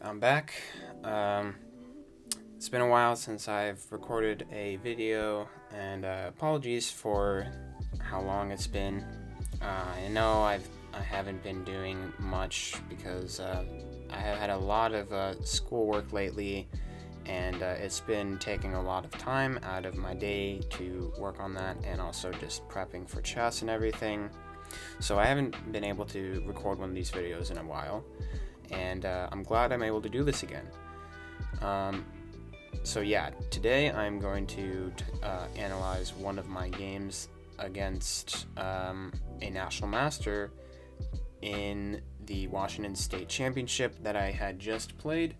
I'm back. It's been a while since I've recorded a video, and apologies for how long it's been. I know I haven't been doing much because I have had a lot of schoolwork lately, and it's been taking a lot of time out of my day to work on that, and also just prepping for chess and everything. So I haven't been able to record one of these videos in a while, and I'm glad I'm able to do this again. So yeah, today I'm going to analyze one of my games against a national master in the Washington State Championship that I had just played.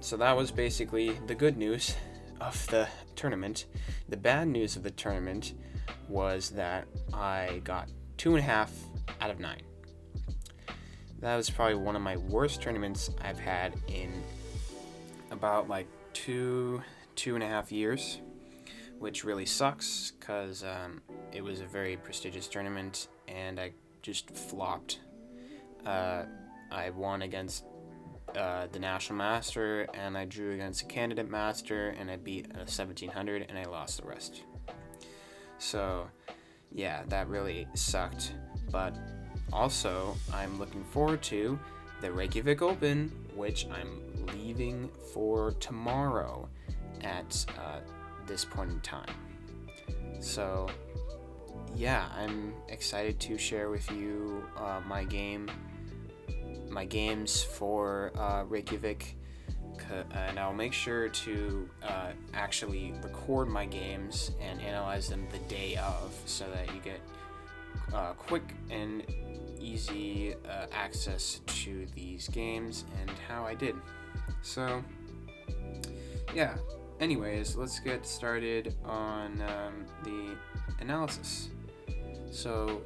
So that was basically the good news of the tournament. The bad news of the tournament was that I got 2.5 out of 9. That was probably one of my worst tournaments I've had in about like 2.5 years, which really sucks because it was a very prestigious tournament and I just flopped. I won against the national master, and I drew against a candidate master, and I beat a 1700, and I lost the rest. So yeah, that really sucked. But also, I'm looking forward to the Reykjavik Open, which I'm leaving for tomorrow at this point in time. So yeah, I'm excited to share with you my games for Reykjavik, and I'll make sure to actually record my games and analyze them the day of, so that you get quick and easy access to these games and how I did. So yeah, anyways, let's get started on the analysis. So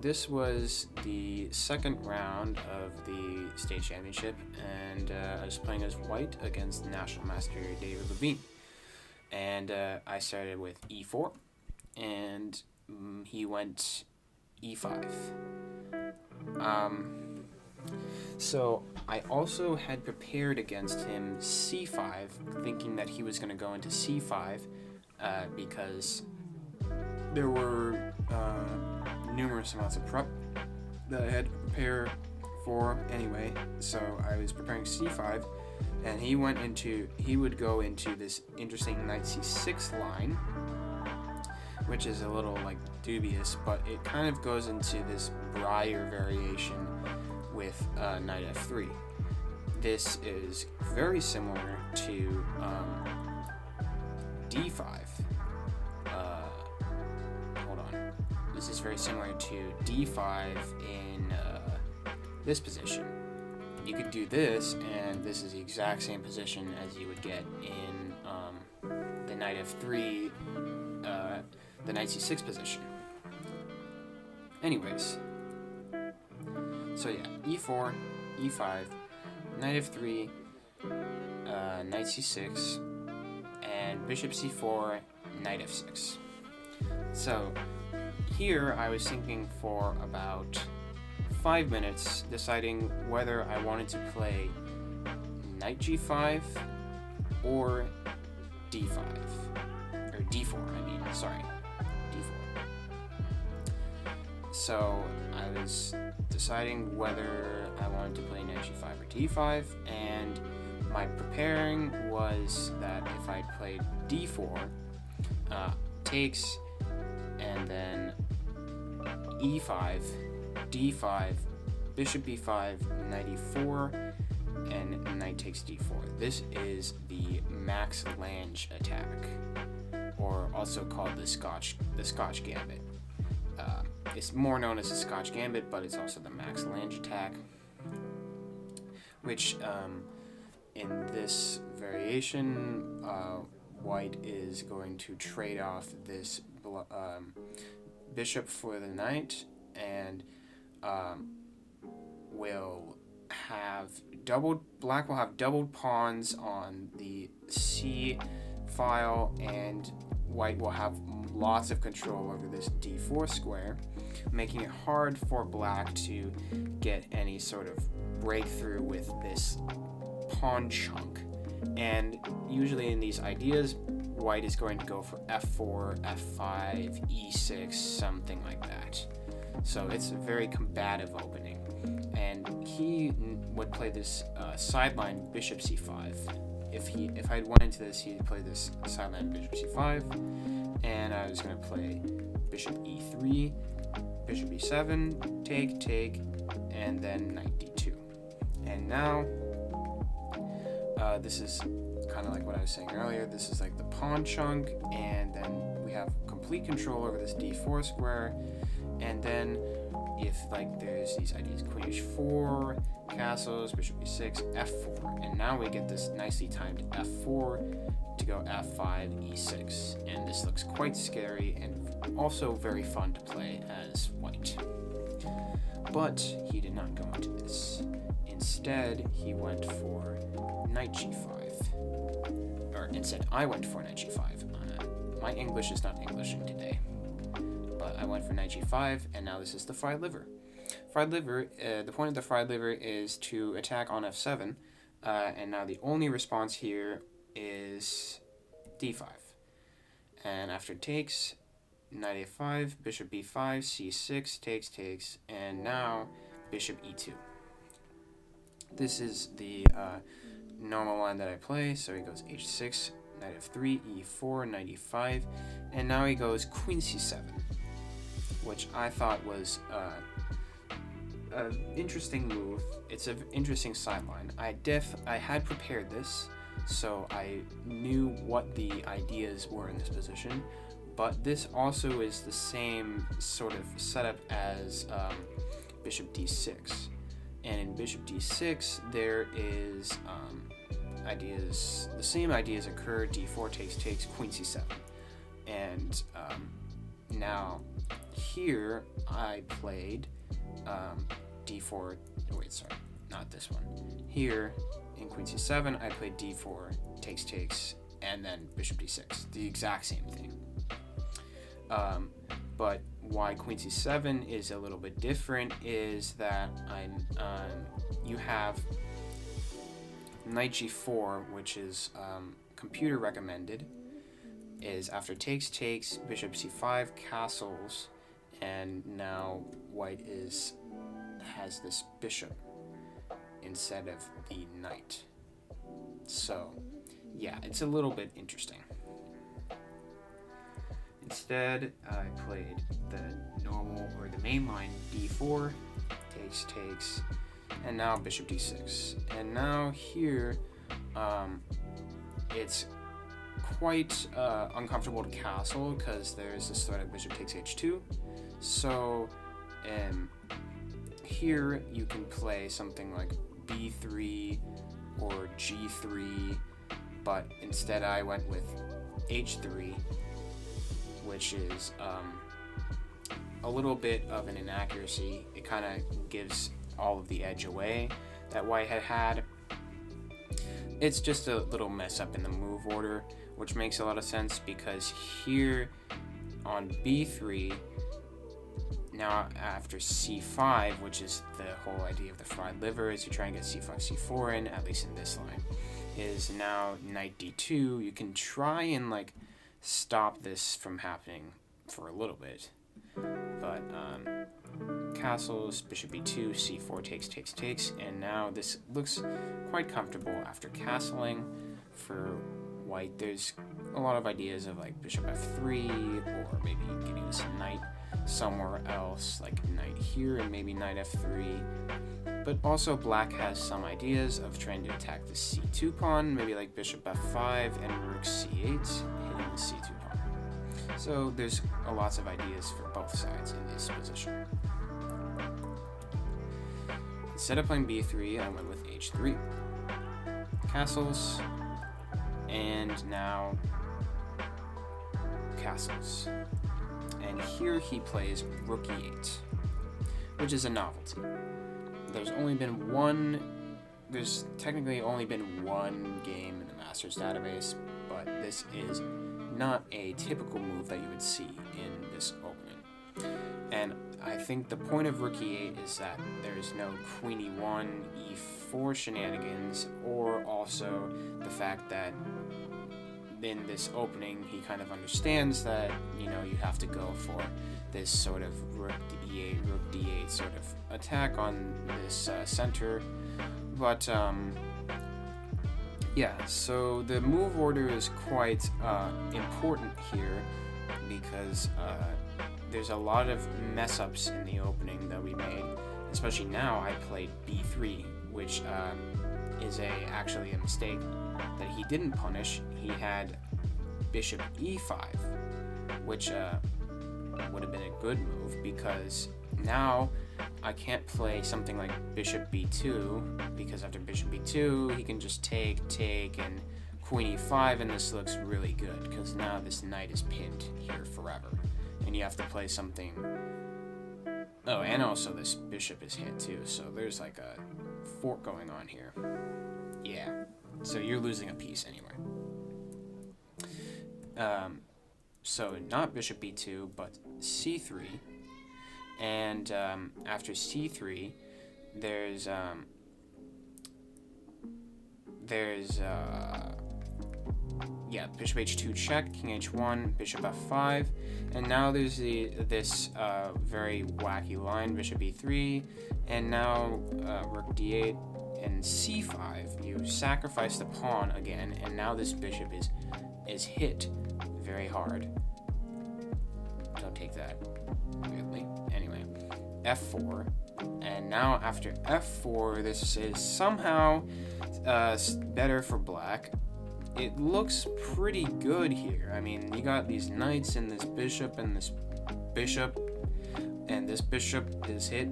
this was the second round of the state championship, and I was playing as white against National Master David Levine. And I started with e4, and he went e5. So I also had prepared against him c5, thinking that he was going to go into c5 because there were numerous amounts of prep that I had to prepare for anyway. So I was preparing c5, and he would go into this interesting knight c6 line, which is a little like dubious, but it kind of goes into this Breyer variation with knight f3. This is very similar to d5. This is very similar to d5 in this position. You could do this, and this is the exact same position as you would get in the knight f3, the knight c6 position. Anyways, so yeah, e4, e5, knight f3, knight c6, and bishop c4, knight f6. So here I was thinking for about 5 minutes, deciding whether I wanted to play knight g5 or d5, or d4, d4. So I was deciding whether I wanted to play knight g5 or d5, and my preparing was that if I played d4, takes, and then e5, d5, bishop b5, knight e4, and knight takes d4. This is the Max Lange attack, or also called the Scotch Gambit. It's more known as the Scotch Gambit, but it's also the Max Lange attack, which in this variation, white is going to trade off this bishop for the knight, and black will have doubled pawns on the c file, and white will have lots of control over this d4 square, making it hard for black to get any sort of break through with this pawn chunk. And usually in these ideas, white is going to go for f4, f5, e6, something like that. So it's a very combative opening. And he would play this sideline bishop c5. If I went into this, he'd play this sideline bishop c5, and I was going to play bishop e3, bishop e7, take, and then knight d2. And now, this is kind of like what I was saying earlier. This is like the pawn chunk, and then we have complete control over this d4 square. And then if like there's these ideas, queen h4, castles, bishop e6, f4, and now we get this nicely timed f4 to go f5, e6, and this looks quite scary and also very fun to play as white. But he did not go into this. Instead, he went for knight g5, or instead I went for knight g5. My English is not Englishing today. But I went for knight g5, and now this is the fried liver. Fried liver, the point of the fried liver is to attack on f7, and now the only response here is d5. And after takes, knight a5, bishop b5, c6, takes, and now bishop e2. This is the normal line that I play, so he goes h6, knight f3, e4, knight e5, and now he goes queen c7. Which I thought was an interesting move. It's an interesting sideline. I had prepared this, so I knew what the ideas were in this position, but this also is the same sort of setup as bishop d6. And in bishop d6, there is ideas, the same ideas occur, d4 takes, queen c7. And now, here I played d4, wait, sorry, not this one. Here in queen c7, I played d4, takes, and then bishop d6, the exact same thing. But why queen c7 is a little bit different is that you have knight g4, which is computer recommended, is after takes, bishop c5, castles, and now white has this bishop instead of the knight. So, yeah, it's a little bit interesting. Instead, I played the normal or the main line d4, takes, and now bishop d6. And now here, it's quite uncomfortable to castle because there's this threat of bishop takes h2. So here you can play something like b3 or g3, but instead I went with h3, which is a little bit of an inaccuracy. It kind of gives all of the edge away that white had. It's just a little mess up in the move order, which makes a lot of sense because here on b3, now after c5, which is the whole idea of the fried liver, is you try and get c5, c4 in, at least in this line, is now knight d2. You can try and like stop this from happening for a little bit, but castles, bishop b2, c4 takes, and now this looks quite comfortable after castling for white. There's a lot of ideas of like bishop f3, or maybe getting this knight somewhere else, like knight here and maybe knight f3. But also black has some ideas of trying to attack the c2 pawn, maybe like bishop f5 and rook c8, hitting the c2 pawn. So there's lots of ideas for both sides in this position. Instead of playing b3, I went with h3. Castles, and now castles. And here he plays rook e8, which is a novelty. There's technically only been one game in the Masters database, but this is not a typical move that you would see in this opening. And I think the point of rook e8 is that there's no queen e1, e4 shenanigans, or also the fact that in this opening he kind of understands that, you know, you have to go for this sort of rook e8, rook d8 sort of attack on this center. But yeah, so the move order is quite important here because there's a lot of mess-ups in the opening that we made. Especially now, I played b3, which is actually a mistake that he didn't punish. He had bishop e5, which would have been a good move, because now I can't play something like bishop b2, because after bishop b2 he can just take, and queen e5, and this looks really good because now this knight is pinned here forever, and you have to play something. Oh, and also this bishop is hit too, so there's like a fork going on here. Yeah, so you're losing a piece anyway. So not bishop b2, but c3, and after c3, there's bishop h2 check, king h1, bishop f5, and now there's this very wacky line, bishop e3, and now rook d8 and c5. You sacrifice the pawn again, and now this bishop is hit very hard. Don't take that weirdly. Anyway, f4, and now after f4, this is somehow better for black. It looks pretty good here. I mean, you got these knights and this bishop and this bishop, and this bishop is hit,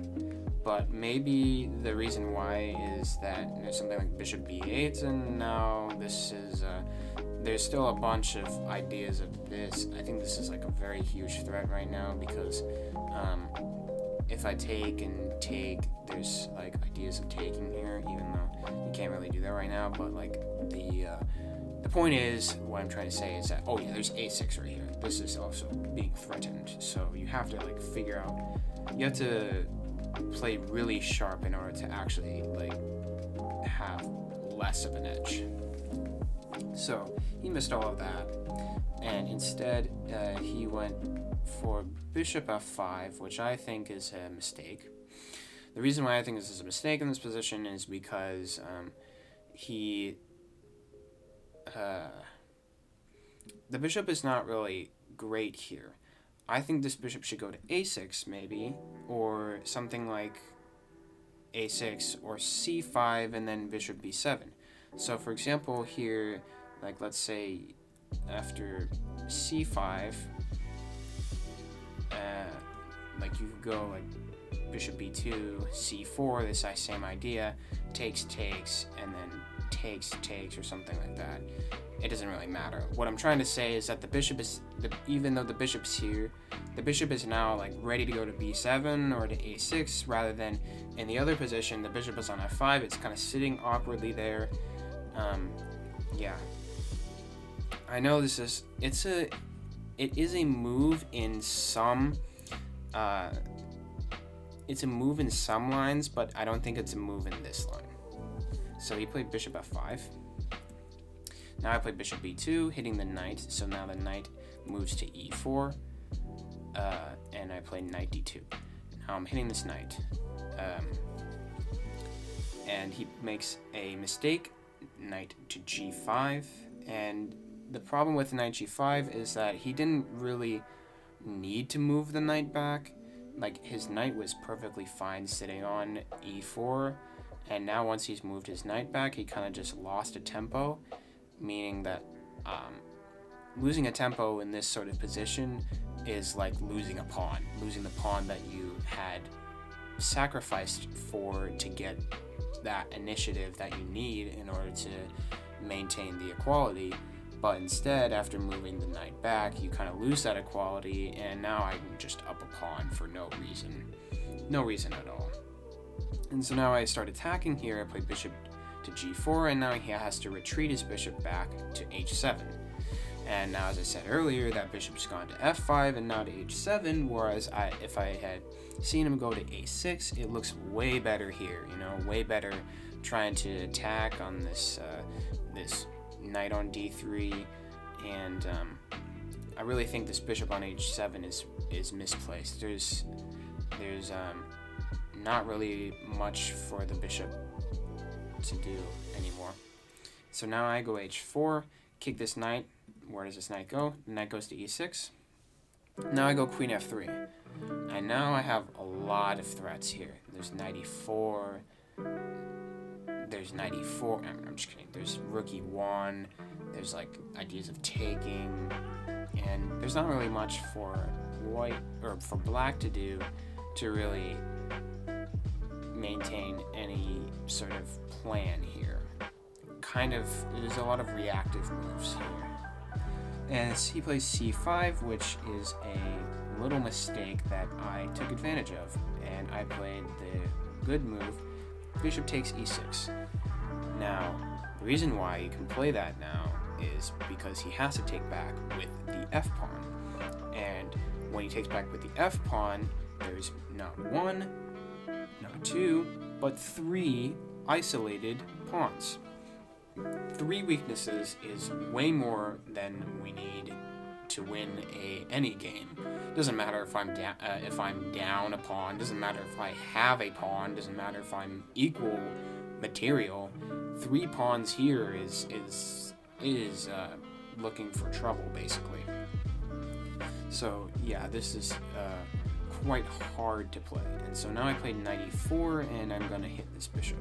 but maybe the reason why is that there's something like bishop b8, and now this is there's still a bunch of ideas of this. I think this is like a very huge threat right now, because if I take and take, there's like ideas of taking here, even though you can't really do that right now. But like the point is, what I'm trying to say is that, oh yeah, there's a6 right here. This is also being threatened, so you have to like figure out. You have to play really sharp in order to actually like have less of an edge. So he missed all of that, and instead he went for bishop f5, which I think is a mistake. The reason why I think this is a mistake in this position is because the bishop is not really great here. I think this bishop should go to a6 maybe, or something like a6 or c5 and then bishop b7. So for example here, like let's say after c5, like you could go like bishop b2, c4, this same idea, takes, and then takes, or something like that. It doesn't really matter. What I'm trying to say is that the bishop is, even though the bishop's here, the bishop is now like ready to go to b7 or to a6, rather than in the other position, the bishop is on f5, it's kind of sitting awkwardly there. Yeah. I know it is a move in some, it's a move in some lines, but I don't think it's a move in this line. So he played bishop f5. Now I play bishop b2, hitting the knight, so now the knight moves to e4, and I play knight d2. Now I'm hitting this knight, and he makes a mistake, knight to g5, and the problem with knight g5 is that he didn't really need to move the knight back. Like, his knight was perfectly fine sitting on e4, and now once he's moved his knight back, he kind of just lost a tempo, meaning that losing a tempo in this sort of position is like losing the pawn that you had sacrificed for to get that initiative that you need in order to maintain the equality. But instead, after moving the knight back, you kind of lose that equality, and now I can just up a pawn for no reason at all. And so now I start attacking here. I play bishop to g4, and now he has to retreat his bishop back to h7. And now, as I said earlier, that bishop's gone to f5 and now to h7, whereas if I had seen him go to a6, it looks way better here, you know, way better trying to attack on this this knight on d3, and I really think this bishop on h7 is misplaced. There's not really much for the bishop to do anymore. So now I go h4, kick this knight. Where does this knight go? The knight goes to e6. Now I go queen f3. And now I have a lot of threats here. There's knight e4. There's knight e4. I'm just kidding. There's rook e1. There's like ideas of taking. And there's not really much for white or for black to do to really maintain any sort of plan here. There's a lot of reactive moves here. And he plays c5, which is a little mistake that I took advantage of, and I played the good move, bishop takes e6. Now, the reason why you can play that now is because he has to take back with the f-pawn. And when he takes back with the f-pawn, there's not one, not two, but three isolated pawns. 3 weaknesses is way more than we need to win any game. Doesn't matter if I'm down a pawn. Doesn't matter if I have a pawn. Doesn't matter if I'm equal material. 3 pawns here is looking for trouble basically. So yeah, this is quite hard to play. And so now I played knight e4, and I'm gonna hit this bishop.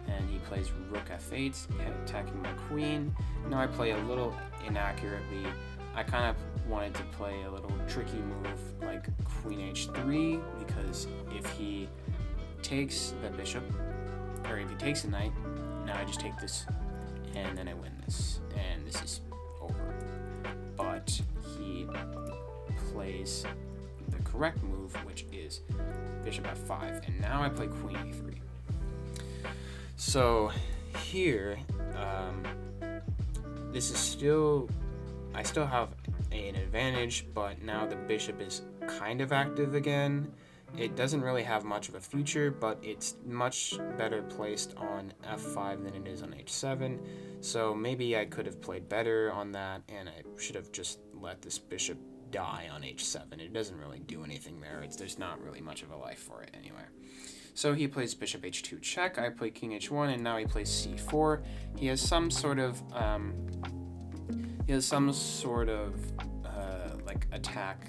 And he plays rook f8, attacking my queen. Now I play a little inaccurately. I kind of wanted to play a little tricky move like queen h3, because if he takes the bishop, or if he takes the knight, now I just take this, and then I win this, and this is over. But he plays the correct move, which is bishop f5, and now I play queen e3. So here, this is still, I still have an advantage, but now the bishop is kind of active again. It doesn't really have much of a future, but it's much better placed on f5 than it is on h7. So maybe I could have played better on that, and I should have just let this bishop die on h7. It doesn't really do anything there. There's not really much of a life for it anyway. So he plays bishop h2 check, I play king h1, and now he plays c4. He has some sort of like attack,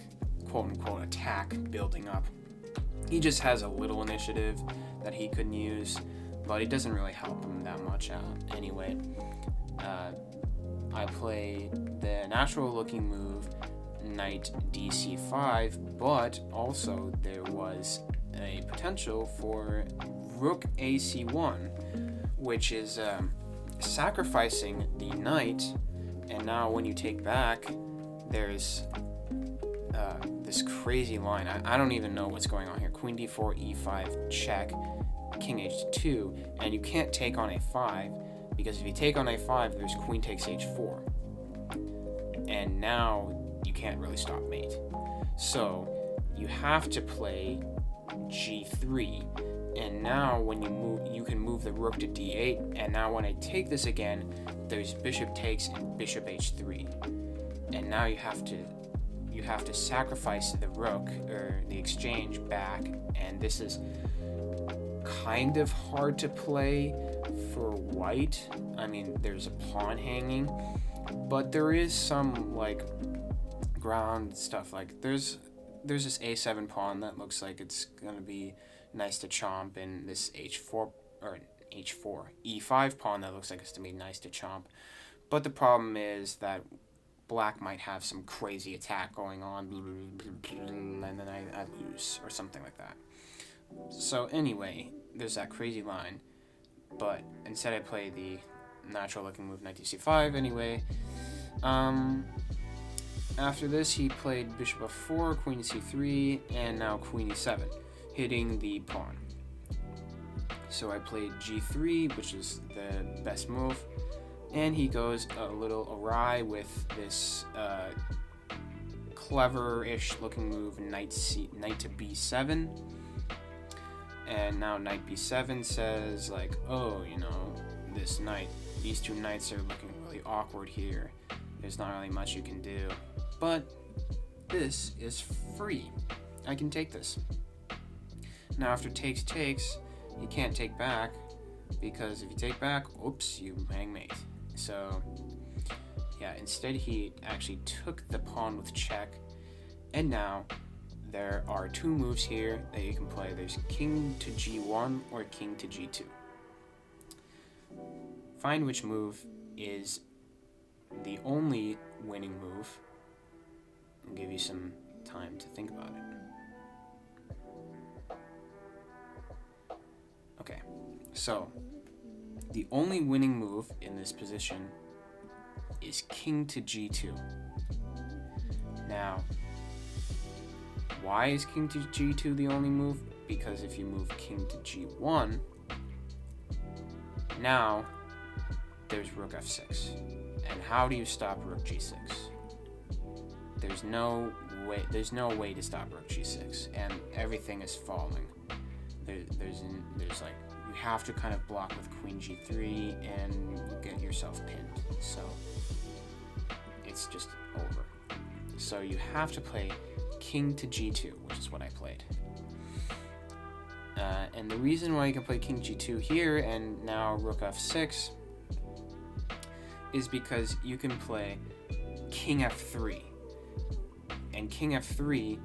quote unquote attack building up. He just has a little initiative that he could use, but it doesn't really help him that much out anyway. I play the natural looking move, knight dc5, but also there was a potential for rook ac1, which is sacrificing the knight, and now when you take back, there's this crazy line. I don't even know what's going on here. Queen d4, e5, check, king h2, and you can't take on a5, because if you take on a5, there's queen takes h4, and now you can't really stop mate. So you have to play g3, and now when you move, you can move the rook to d8, and now when I take this again, there's bishop takes and bishop h3, and now you have to sacrifice the rook, or the exchange, back, and this is kind of hard to play for white. I mean, there's a pawn hanging, but there is some like ground stuff. Like there's this a7 pawn that looks like it's gonna be nice to chomp, and this h4 e5 pawn that looks like it's gonna be nice to chomp. But the problem is that black might have some crazy attack going on, and then I lose, or something like that. So anyway, there's that crazy line, but instead I play the natural looking move, knight c5 anyway. After this, he played bishop f4, queen c3, and now queen e7, hitting the pawn. So I played g3, which is the best move, And he goes a little awry with this clever-ish looking move, knight to b7. And now knight b7 says, like, oh, you know, these two knights are looking really awkward here. There's not really much you can do. But this is free. I can take this. Now after takes, you can't take back, because if you take back, oops, you hang mate. So yeah, instead he actually took the pawn with check, and now there are two moves here that you can play. There's king to g1 or king to g2. Find which move is the only winning move. I'll give you some time to think about it. Okay, so the only winning move in this position is king to g2. Now, why is king to g2 the only move? Because if you move king to g1, now there's rook f6. And how do you stop rook g6? There's no way to stop rook g6, and everything is falling. There's like, you have to kind of block with queen g3 and you get yourself pinned. So it's just over. So you have to play king to g2, which is what I played. And the reason why you can play king g2 here and now rook f6 is because you can play king f3. And king f3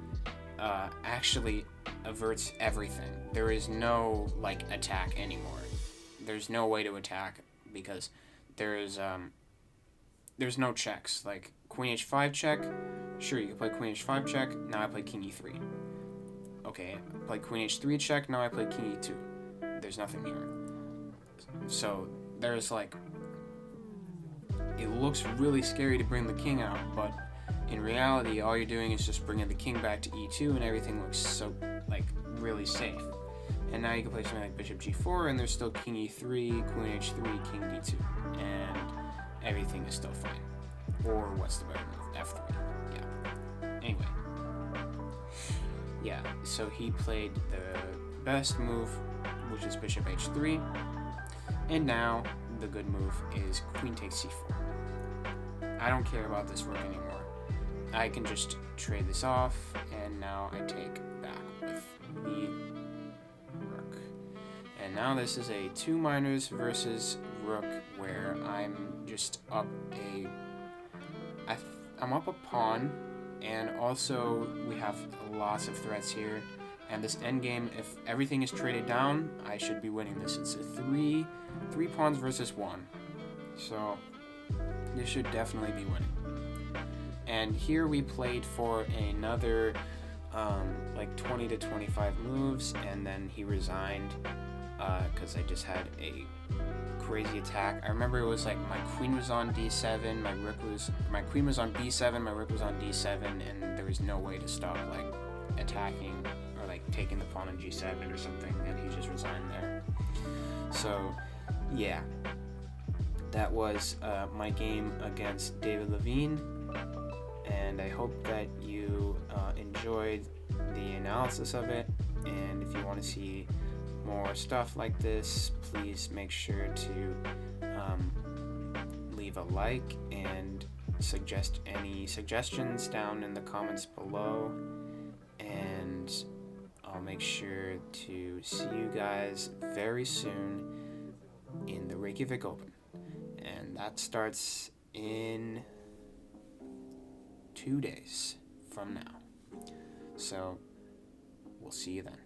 actually averts everything. There is no like attack anymore. There's no way to attack because there's no checks. Like queen h5 check, sure, you can play queen h5 check. Now I play king e3. Okay, I play queen h3 check. Now I play king e2. There's nothing here. So there's like, it looks really scary to bring the king out, but in reality, all you're doing is just bringing the king back to e2, and everything looks so, like, really safe. And now you can play something like bishop g4, and there's still king e3, queen h3, king d2, and everything is still fine. Or what's the better move? f3. Yeah. Anyway. Yeah, so he played the best move, which is bishop h3, and now the good move is queen takes c4. I don't care about this rook anymore. I can just trade this off, and now I take back with the rook. And now this is a 2 minors versus rook, where I'm just up I'm up a pawn, and also we have lots of threats here. And this endgame, if everything is traded down, I should be winning this. It's a three pawns versus 1. So this should definitely be winning. And here we played for another like 20 to 25 moves, and then he resigned because I just had a crazy attack. I remember it was like my queen was on d7, my queen was on b7, my rook was on d7, and there was no way to stop like attacking or like taking the pawn on g7 or something, and he just resigned there. So yeah, that was my game against David Levine. And I hope that you enjoyed the analysis of it, and if you want to see more stuff like this, please make sure to leave a like and suggest any suggestions down in the comments below, and I'll make sure to see you guys very soon in the Reykjavik Open, and that starts in 2 days from now. So we'll see you then.